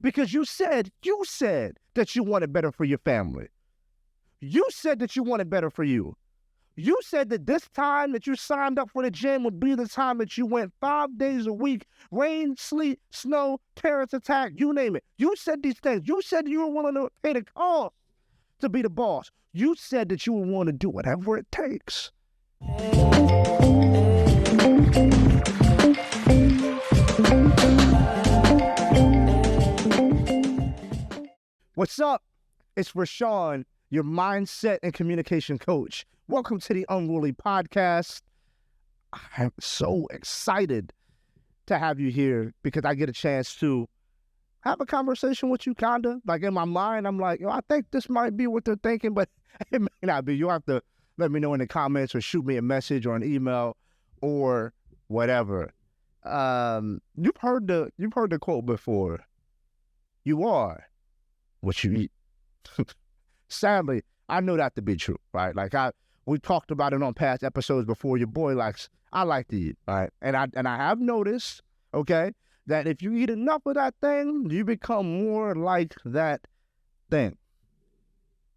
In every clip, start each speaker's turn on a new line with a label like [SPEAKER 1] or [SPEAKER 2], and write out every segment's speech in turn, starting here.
[SPEAKER 1] Because you said that you wanted better for your family. You said that you wanted better for you. You said that this time that you signed up for the gym would be the time that you went 5 days a week, rain, sleet, snow, terrorist attack, you name it. You said these things. You said you were willing to pay the cost to be the boss. You said that you would want to do whatever it takes. What's up? It's Rousawn, your mindset and communication coach. Welcome to the Unruly Podcast. I'm so excited to have you here because I get a chance to have a conversation with you, kinda. Like in my mind, I'm like, I think this might be what they're thinking, but it may not be. You have to let me know in the comments or shoot me a message or an email or whatever. You've heard the quote before. You are what you eat. Sadly, I know that to be true, right? Like we talked about it on past episodes before. Your boy I like to eat, right? And I have noticed, okay, that if you eat enough of that thing, you become more like that thing.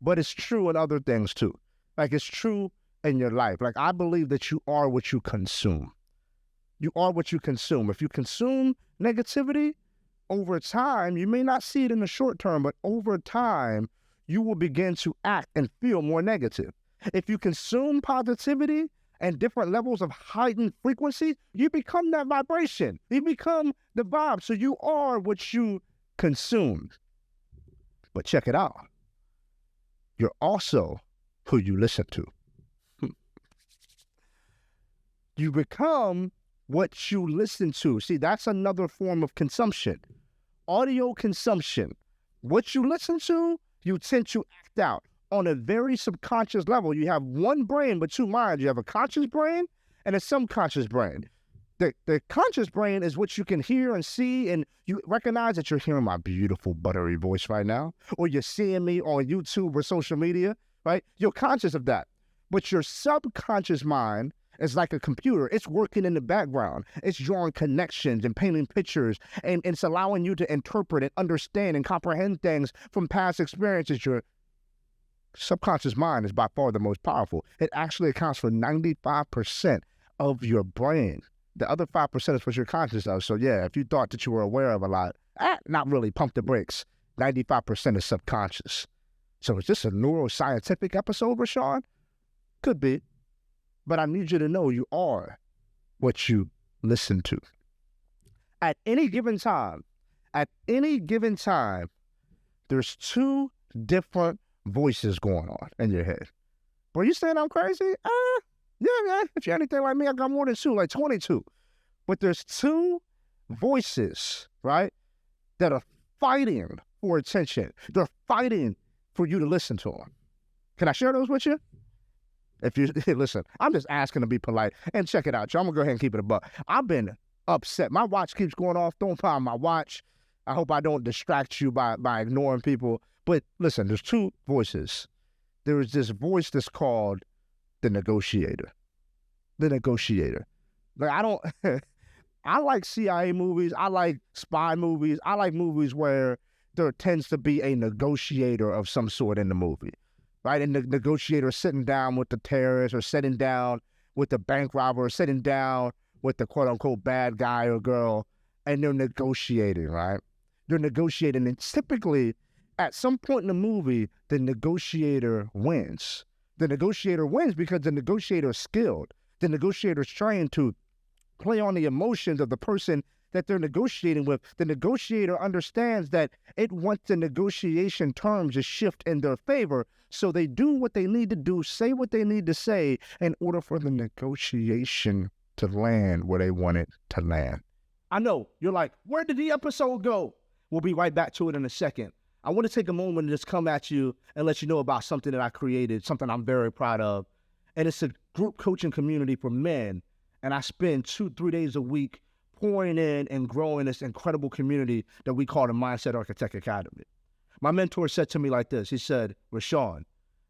[SPEAKER 1] But it's true in other things too. Like it's true in your life. Like I believe that you are what you consume. You are what you consume. If you consume negativity, over time, you may not see it in the short term, but over time, you will begin to act and feel more negative. If you consume positivity and different levels of heightened frequency, you become that vibration. You become the vibe. So you are what you consume. But check it out. You're also who you listen to. You become what you listen to. See, that's another form of consumption. Audio consumption. What you listen to, you tend to act out on a very subconscious level. You have one brain, but two minds. You have a conscious brain and a subconscious brain. The conscious brain is what you can hear and see, and you recognize that you're hearing my beautiful, buttery voice right now, or you're seeing me on YouTube or social media, right? You're conscious of that. But your subconscious mind is like a computer. It's working in the background. It's drawing connections and painting pictures, and it's allowing you to interpret and understand and comprehend things from past experiences. Your subconscious mind is by far the most powerful. It actually accounts for 95% of your brain. The other 5% is what you're conscious of. So yeah, if you thought that you were aware of a lot, not really, pump the brakes. 95% is subconscious. So is this a neuroscientific episode, Rousawn? Could be. But I need you to know you are what you listen to. At any given time, there's two different voices going on in your head. Bro, you saying I'm crazy? Yeah. If you're anything like me, I got more than two, like 22. But there's two voices, right, that are fighting for attention. They're fighting for you to listen to them. Can I share those with you? If you listen, I'm just asking to be polite. And check it out, y'all. I'm gonna go ahead and keep it a buck. I've been upset. My watch keeps going off. Don't find my watch. I hope I don't distract you by ignoring people. But listen, there's two voices. There is this voice that's called the negotiator. The negotiator. Like I like CIA movies. I like spy movies. I like movies where there tends to be a negotiator of some sort in the movie. Right, and the negotiator sitting down with the terrorist, or sitting down with the bank robber, or sitting down with the quote-unquote bad guy or girl, and they're negotiating, right? They're negotiating, and typically, at some point in the movie, the negotiator wins. The negotiator wins because the negotiator is skilled. The negotiator is trained to play on the emotions of the person that they're negotiating with. The negotiator understands that it wants the negotiation terms to shift in their favor, so they do what they need to do, say what they need to say, in order for the negotiation to land where they want it to land. I know, you're like, where did the episode go? We'll be right back to it in a second. I want to take a moment and just come at you and let you know about something that I created, something I'm very proud of. And it's a group coaching community for men. And I spend 2-3 days a week pouring in and growing this incredible community that we call the Mindset Architect Academy. My mentor said to me like this. He said, Rousawn,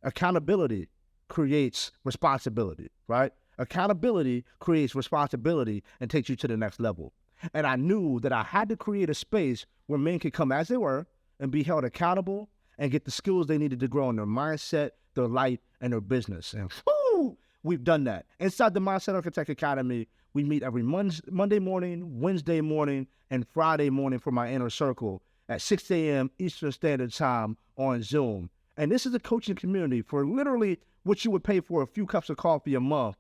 [SPEAKER 1] accountability creates responsibility, right? Accountability creates responsibility and takes you to the next level. And I knew that I had to create a space where men could come as they were and be held accountable and get the skills they needed to grow in their mindset, their life, and their business. And whoo, we've done that. Inside the Mindset Architect Academy, we meet every Monday morning, Wednesday morning, and Friday morning for my inner circle at 6 a.m. Eastern Standard Time on Zoom. And this is a coaching community for literally what you would pay for a few cups of coffee a month.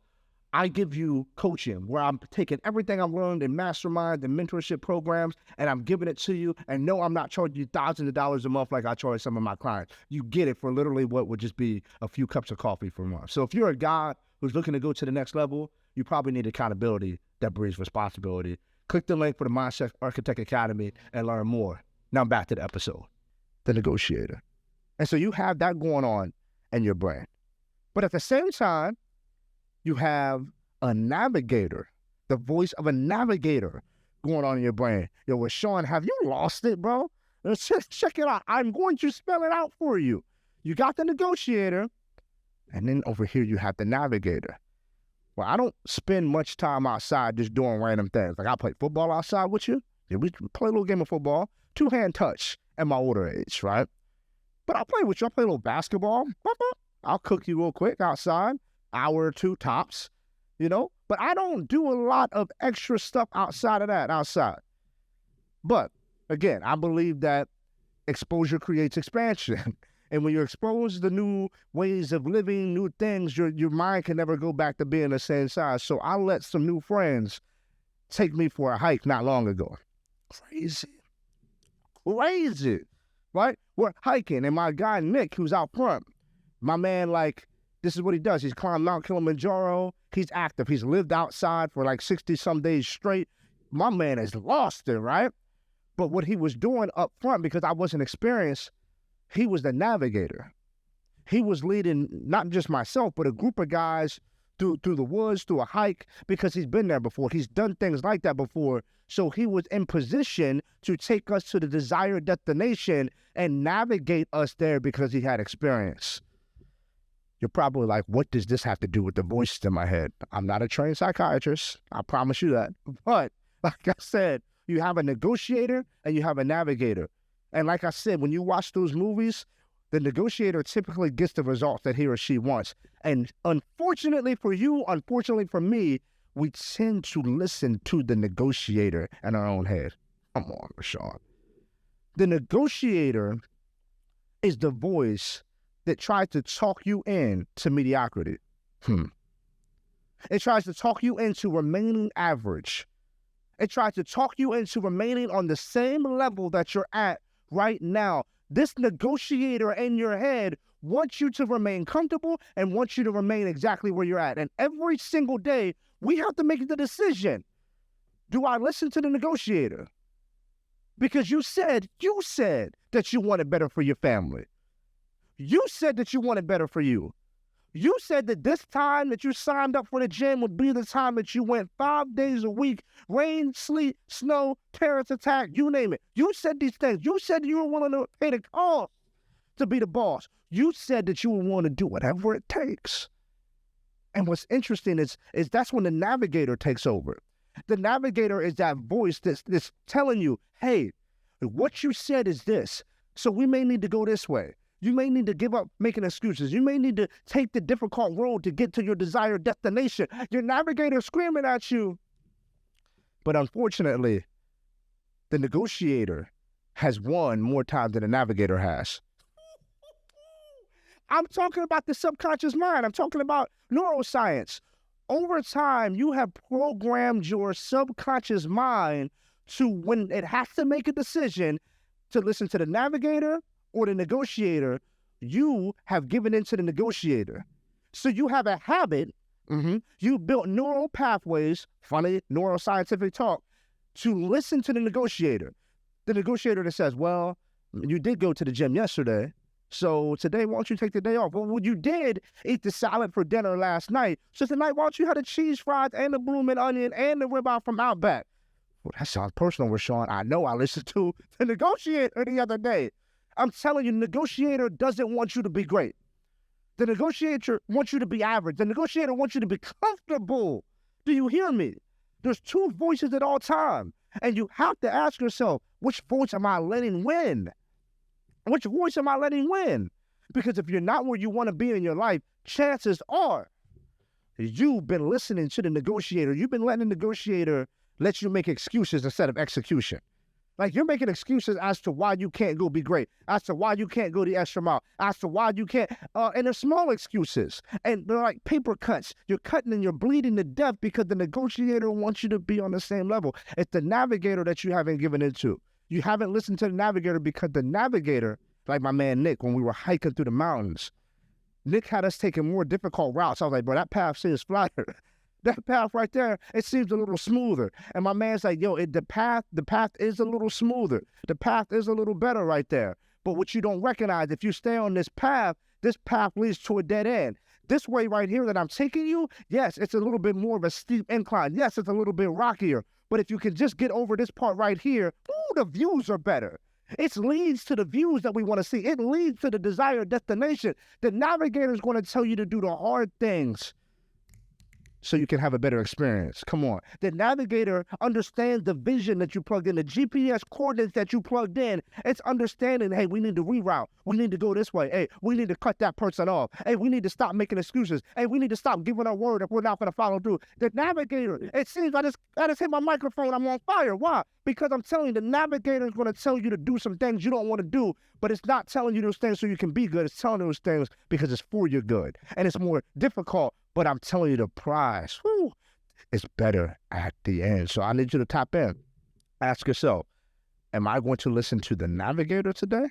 [SPEAKER 1] I give you coaching where I'm taking everything I've learned in mastermind and mentorship programs, and I'm giving it to you. And no, I'm not charging you thousands of dollars a month like I charge some of my clients. You get it for literally what would just be a few cups of coffee per month. So if you're a guy who's looking to go to the next level, you probably need accountability that breeds responsibility. Click the link for the Mindset Architect Academy and learn more. Now back to the episode. The negotiator. And so you have that going on in your brain. But at the same time, you have a navigator, the voice of a navigator going on in your brain. Yo, Rousawn, have you lost it, bro? Let's just check it out. I'm going to spell it out for you. You got the negotiator, and then over here you have the navigator. Well, I don't spend much time outside just doing random things. Like I play football outside with you. Yeah, we play a little game of football, 2-hand touch at my older age, right? But I'll play with you. I'll play a little basketball. I'll cook you real quick outside. Hour or two tops, you know, but I don't do a lot of extra stuff outside of that outside. But again, I believe that exposure creates expansion. And when you're exposed to new ways of living, new things, your mind can never go back to being the same size. So I let some new friends take me for a hike not long ago. Crazy, right? We're hiking, and my guy Nick, who's out front, my man, like, this is what he does. He's climbed Mount Kilimanjaro. He's active. He's lived outside for like 60-some days straight. My man is lost it, right? But what he was doing up front, because I wasn't experienced, he was the navigator. He was leading not just myself, but a group of guys through the woods, through a hike, because he's been there before. He's done things like that before. So he was in position to take us to the desired destination and navigate us there because he had experience. You're probably like, what does this have to do with the voices in my head? I'm not a trained psychiatrist. I promise you that. But like I said, you have a negotiator and you have a navigator. And like I said, when you watch those movies, the negotiator typically gets the results that he or she wants. And unfortunately for you, unfortunately for me, we tend to listen to the negotiator in our own head. Come on, Rousawn. The negotiator is the voice that tries to talk you into mediocrity. It tries to talk you into remaining average. It tries to talk you into remaining on the same level that you're at right now. This negotiator in your head wants you to remain comfortable and wants you to remain exactly where you're at. And every single day, we have to make the decision. Do I listen to the negotiator? Because you said that you wanted better for your family. You said that you wanted better for you. You said that this time that you signed up for the gym would be the time that you went 5 days a week, rain, sleet, snow, terrorist attack, you name it. You said these things. You said you were willing to pay the cost to be the boss. You said that you would want to do whatever it takes. And what's interesting is that's when the navigator takes over. The navigator is that voice that's telling you, hey, what you said is this, so we may need to go this way. You may need to give up making excuses. You may need to take the difficult road to get to your desired destination. Your navigator screaming at you. But unfortunately, the negotiator has won more times than the navigator has. I'm talking about the subconscious mind. I'm talking about neuroscience. Over time, you have programmed your subconscious mind to, when it has to make a decision, to listen to the navigator or the negotiator. You have given into the negotiator. So you have a habit, you built neural pathways, funny neuroscientific talk, to listen to the negotiator. The negotiator that says, well, you did go to the gym yesterday, so today why don't you take the day off? Well, you did eat the salad for dinner last night, so tonight why don't you have the cheese fries and the blooming onion and the ribeye from Outback? Well, that sounds personal, Rousawn. I know. I listened to the negotiator the other day. I'm telling you, the negotiator doesn't want you to be great. The negotiator wants you to be average. The negotiator wants you to be comfortable. Do you hear me? There's two voices at all time. And you have to ask yourself, which voice am I letting win? Which voice am I letting win? Because if you're not where you want to be in your life, chances are you've been listening to the negotiator. You've been letting the negotiator let you make excuses instead of execution. Like, you're making excuses as to why you can't go be great, as to why you can't go the extra mile, as to why you can't, and they're small excuses. And they're like paper cuts. You're cutting and you're bleeding to death because the negotiator wants you to be on the same level. It's the navigator that you haven't given into. You haven't listened to the navigator because the navigator, like my man Nick, when we were hiking through the mountains, Nick had us taking more difficult routes. I was like, bro, that path seems flatter. That path right there, it seems a little smoother. And my man's like, yo, the path is a little smoother. The path is a little better right there. But what you don't recognize, if you stay on this path leads to a dead end. This way right here that I'm taking you, yes, it's a little bit more of a steep incline. Yes, it's a little bit rockier. But if you can just get over this part right here, ooh, the views are better. It leads to the views that we want to see. It leads to the desired destination. The navigator is going to tell you to do the hard things so you can have a better experience. Come on. The navigator understands the vision that you plugged in, the GPS coordinates that you plugged in. It's understanding, hey, we need to reroute. We need to go this way. Hey, we need to cut that person off. Hey, we need to stop making excuses. Hey, we need to stop giving our word if we're not going to follow through. The navigator, it seems I just hit my microphone. I'm on fire. Why? Because I'm telling you, the navigator is going to tell you to do some things you don't want to do, but it's not telling you those things so you can be good. It's telling you those things because it's for your good. And it's more difficult, but I'm telling you the prize, whew, is better at the end. So I need you to tap in. Ask yourself, am I going to listen to the navigator today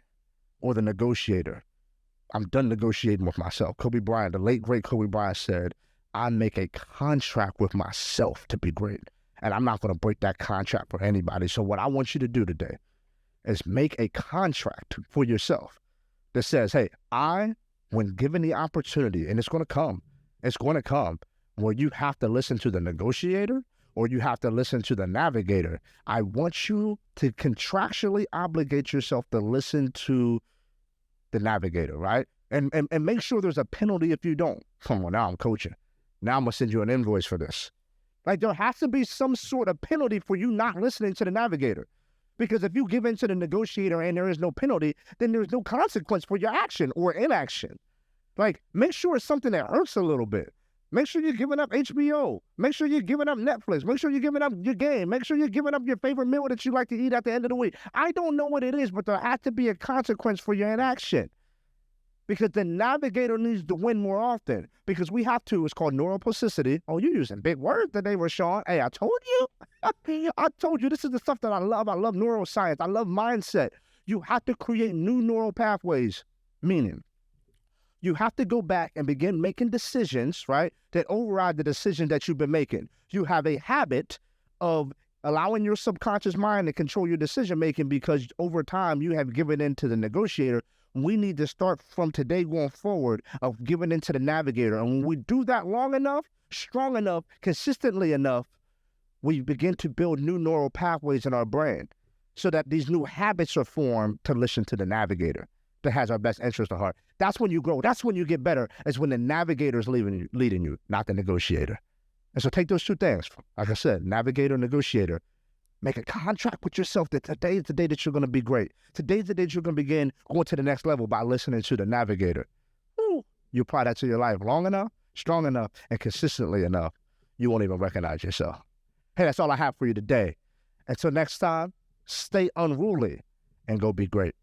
[SPEAKER 1] or the negotiator? I'm done negotiating with myself. Kobe Bryant, the late, great Kobe Bryant said, I make a contract with myself to be great. And I'm not going to break that contract for anybody. So what I want you to do today is make a contract for yourself that says, hey, when given the opportunity, and it's going to come where you have to listen to the negotiator or you have to listen to the navigator. I want you to contractually obligate yourself to listen to the navigator, right? And make sure there's a penalty if you don't. Come on, now I'm coaching. Now I'm going to send you an invoice for this. Like, there has to be some sort of penalty for you not listening to the navigator. Because if you give in to the negotiator and there is no penalty, then there's no consequence for your action or inaction. Like, make sure it's something that hurts a little bit. Make sure you're giving up HBO. Make sure you're giving up Netflix. Make sure you're giving up your game. Make sure you're giving up your favorite meal that you like to eat at the end of the week. I don't know what it is, but there has to be a consequence for your inaction. Because the navigator needs to win more often. Because we have to. It's called neuroplasticity. Oh, you're using big words today, Rousawn. Hey, I told you. I told you this is the stuff that I love. I love neuroscience. I love mindset. You have to create new neural pathways. Meaning, you have to go back and begin making decisions, right, that override the decision that you've been making. You have a habit of allowing your subconscious mind to control your decision-making because over time you have given in to the negotiator. We need to start from today going forward of giving into the navigator. And when we do that long enough, strong enough, consistently enough, we begin to build new neural pathways in our brain so that these new habits are formed to listen to the navigator that has our best interest at heart. That's when you grow. That's when you get better. It's when the navigator is leading you, not the negotiator. And so take those two things. Like I said, navigator, negotiator. Make a contract with yourself that today is the day that you're going to be great. Today's the day that you're going to begin going to the next level by listening to the navigator. Woo. You apply that to your life long enough, strong enough, and consistently enough, you won't even recognize yourself. Hey, that's all I have for you today. Until next time, stay unruly and go be great.